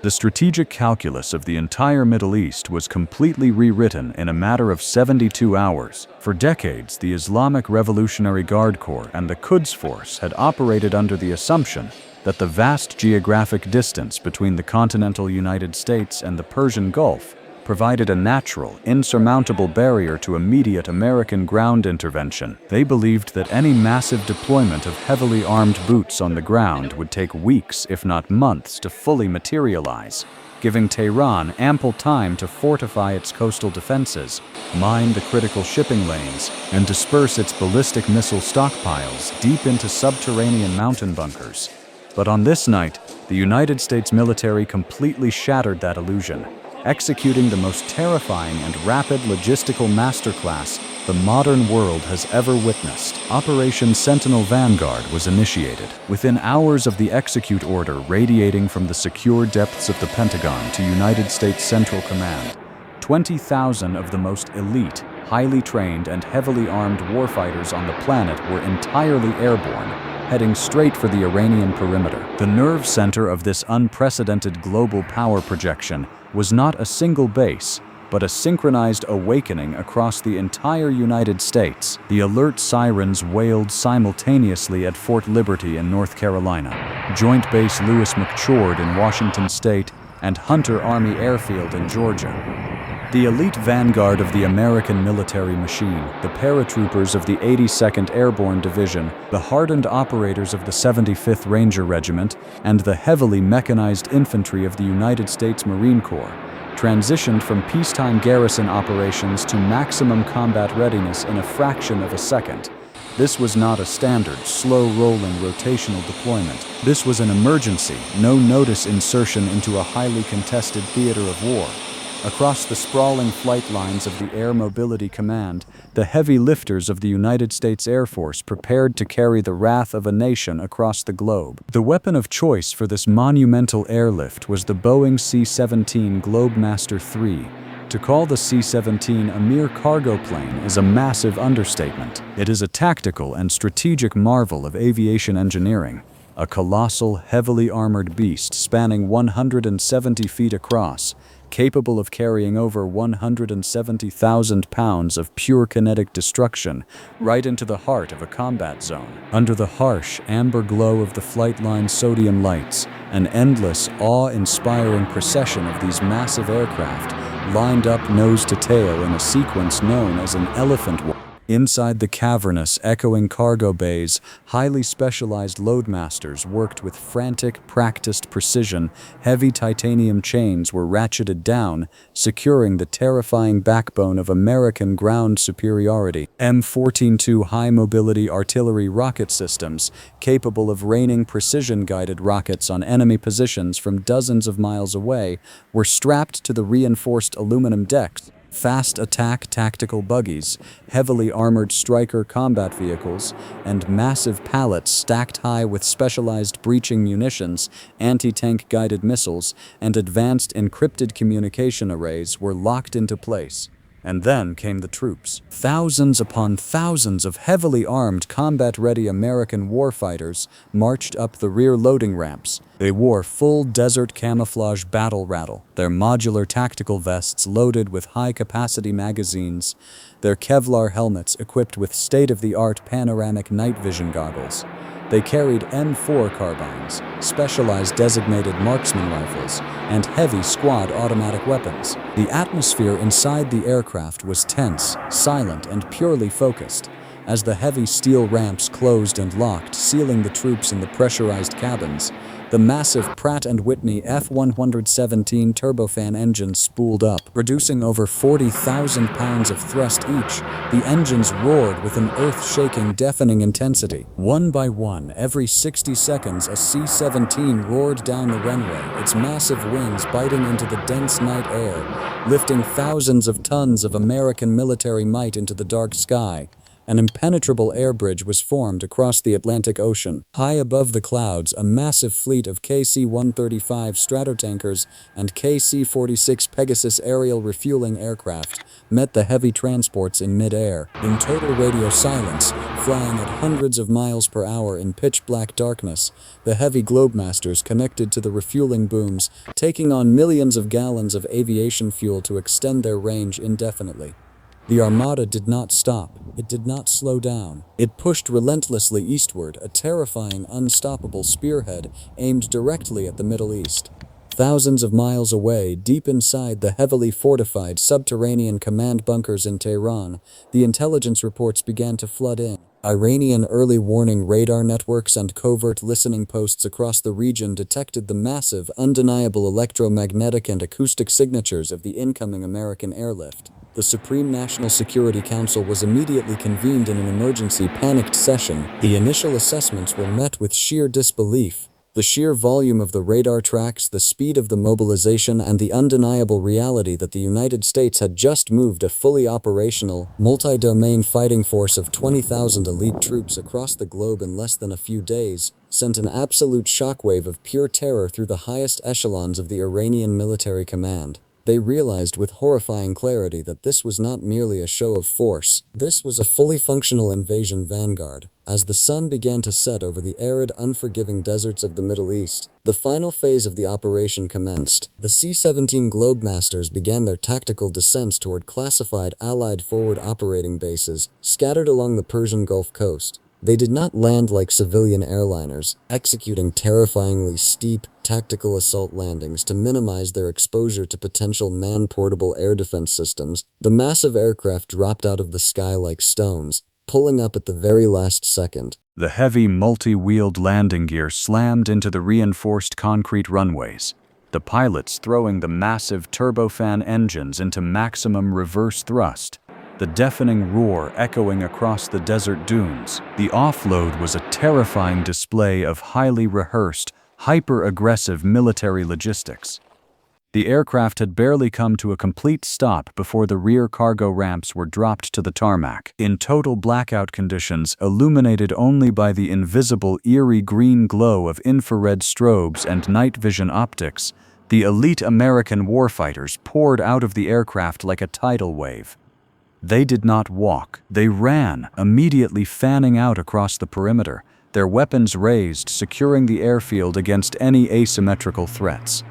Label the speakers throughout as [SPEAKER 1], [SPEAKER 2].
[SPEAKER 1] The strategic calculus of the entire Middle East was completely rewritten in a matter of 72 hours. For decades, the Islamic Revolutionary Guard Corps and the Quds Force had operated under the assumption that the vast geographic distance between the continental United States and the Persian Gulf provided a natural, insurmountable barrier to immediate American ground intervention. They believed that any massive deployment of heavily armed boots on the ground would take weeks, if not months, to fully materialize, giving Tehran ample time to fortify its coastal defenses, mine the critical shipping lanes, and disperse its ballistic missile stockpiles deep into subterranean mountain bunkers. But on this night, the United States military completely shattered that illusion, executing the most terrifying and rapid logistical masterclass the modern world has ever witnessed. Operation Sentinel Vanguard was initiated. Within hours of the execute order radiating from the secure depths of the Pentagon to United States Central Command, 20,000 of the most elite, highly trained and heavily armed warfighters on the planet were entirely airborne, heading straight for the Iranian perimeter. The nerve center of this unprecedented global power projection was not a single base, but a synchronized awakening across the entire United States. The alert sirens wailed simultaneously at Fort Liberty in North Carolina, Joint Base Lewis McChord in Washington State, and Hunter Army Airfield in Georgia. The elite vanguard of the American military machine, the paratroopers of the 82nd Airborne Division, the hardened operators of the 75th Ranger Regiment, and the heavily mechanized infantry of the United States Marine Corps, transitioned from peacetime garrison operations to maximum combat readiness in a fraction of a second. This was not a standard, slow-rolling rotational deployment. This was an emergency, no-notice insertion into a highly contested theater of war. Across the sprawling flight lines of the Air Mobility Command, the heavy lifters of the United States Air Force prepared to carry the wrath of a nation across the globe. The weapon of choice for this monumental airlift was the Boeing C-17 Globemaster III. To call the C-17 a mere cargo plane is a massive understatement. It is a tactical and strategic marvel of aviation engineering. A colossal, heavily armored beast spanning 170 feet across, capable of carrying over 170,000 pounds of pure kinetic destruction right into the heart of a combat zone. Under the harsh, amber glow of the flight line sodium lights, an endless, awe-inspiring procession of these massive aircraft lined up nose to tail in a sequence known as an elephant walk. Inside the cavernous, echoing cargo bays, highly specialized loadmasters worked with frantic, practiced precision. Heavy titanium chains were ratcheted down, securing the terrifying backbone of American ground superiority. M14-2 high-mobility artillery rocket systems, capable of raining precision-guided rockets on enemy positions from dozens of miles away, were strapped to the reinforced aluminum decks. Fast attack tactical buggies, heavily armored Stryker combat vehicles, and massive pallets stacked high with specialized breaching munitions, anti-tank guided missiles, and advanced encrypted communication arrays were locked into place. And then came the troops. Thousands upon thousands of heavily armed, combat-ready American warfighters marched up the rear loading ramps. They wore full desert camouflage battle rattle, their modular tactical vests loaded with high-capacity magazines, their Kevlar helmets equipped with state-of-the-art panoramic night vision goggles. They carried M4 carbines, specialized designated marksman rifles, and heavy squad automatic weapons. The atmosphere inside the aircraft was tense, silent, and purely focused. As the heavy steel ramps closed and locked, sealing the troops in the pressurized cabins, the massive Pratt & Whitney F-117 turbofan engines spooled up, producing over 40,000 pounds of thrust each. The engines roared with an earth-shaking, deafening intensity. One by one, every 60 seconds, a C-17 roared down the runway, its massive wings biting into the dense night air, lifting thousands of tons of American military might into the dark sky. An impenetrable air bridge was formed across the Atlantic Ocean. High above the clouds, a massive fleet of KC-135 Stratotankers and KC-46 Pegasus aerial refueling aircraft met the heavy transports in mid-air. In total radio silence, flying at hundreds of miles per hour in pitch-black darkness, the heavy Globemasters connected to the refueling booms, taking on millions of gallons of aviation fuel to extend their range indefinitely. The Armada did not stop. It did not slow down. It pushed relentlessly eastward, a terrifying, unstoppable spearhead aimed directly at the Middle East. Thousands of miles away, deep inside the heavily fortified subterranean command bunkers in Tehran, the intelligence reports began to flood in. Iranian early warning radar networks and covert listening posts across the region detected the massive, undeniable electromagnetic and acoustic signatures of the incoming American airlift. The Supreme National Security Council was immediately convened in an emergency, panicked session. The initial assessments were met with sheer disbelief. The sheer volume of the radar tracks, the speed of the mobilization, and the undeniable reality that the United States had just moved a fully operational, multi-domain fighting force of 20,000 elite troops across the globe in less than a few days sent an absolute shockwave of pure terror through the highest echelons of the Iranian military command. They realized with horrifying clarity that this was not merely a show of force. This was a fully functional invasion vanguard. As the sun began to set over the arid, unforgiving deserts of the Middle East, the final phase of the operation commenced. The C-17 Globemasters began their tactical descents toward classified Allied forward operating bases scattered along the Persian Gulf coast. They did not land like civilian airliners, executing terrifyingly steep, tactical assault landings to minimize their exposure to potential man-portable air defense systems. The massive aircraft dropped out of the sky like stones, pulling up at the very last second. The heavy, multi-wheeled landing gear slammed into the reinforced concrete runways, the pilots throwing the massive turbofan engines into maximum reverse thrust. The deafening roar echoing across the desert dunes. The offload was a terrifying display of highly rehearsed, hyper-aggressive military logistics. The aircraft had barely come to a complete stop before the rear cargo ramps were dropped to the tarmac. In total blackout conditions, illuminated only by the invisible eerie green glow of infrared strobes and night vision optics, the elite American warfighters poured out of the aircraft like a tidal wave. They did not walk, they ran, immediately fanning out across the perimeter, their weapons raised, securing the airfield against any asymmetrical threats.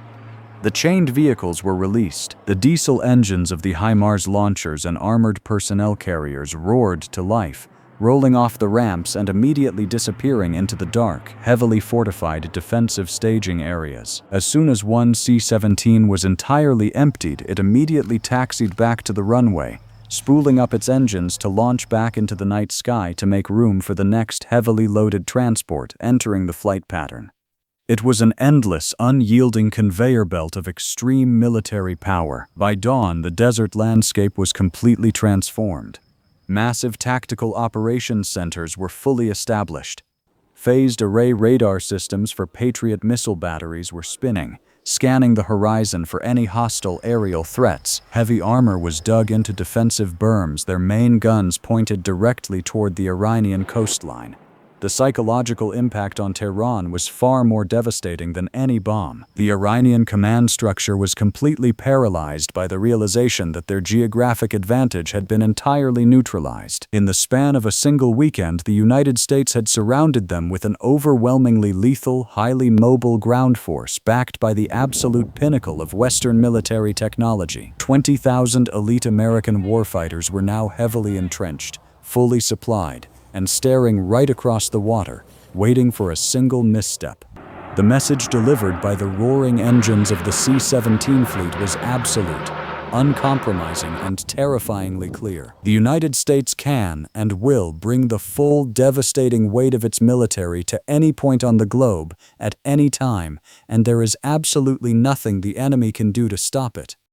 [SPEAKER 1] The chained vehicles were released. The diesel engines of the HIMARS launchers and armored personnel carriers roared to life, rolling off the ramps and immediately disappearing into the dark, heavily fortified defensive staging areas. As soon as one C-17 was entirely emptied, it immediately taxied back to the runway, spooling up its engines to launch back into the night sky to make room for the next heavily loaded transport entering the flight pattern. It was an endless, unyielding conveyor belt of extreme military power. By dawn, the desert landscape was completely transformed. Massive tactical operations centers were fully established. Phased array radar systems for Patriot missile batteries were spinning, scanning the horizon for any hostile aerial threats. Heavy armor was dug into defensive berms, their main guns pointed directly toward the Iranian coastline. The psychological impact on Tehran was far more devastating than any bomb. The Iranian command structure was completely paralyzed by the realization that their geographic advantage had been entirely neutralized. In the span of a single weekend, the United States had surrounded them with an overwhelmingly lethal, highly mobile ground force backed by the absolute pinnacle of Western military technology. 20,000 elite American warfighters were now heavily entrenched, fully supplied, and staring right across the water, waiting for a single misstep. The message delivered by the roaring engines of the C-17 fleet was absolute, uncompromising, and terrifyingly clear. The United States can and will bring the full, devastating weight of its military to any point on the globe, at any time, and there is absolutely nothing the enemy can do to stop it.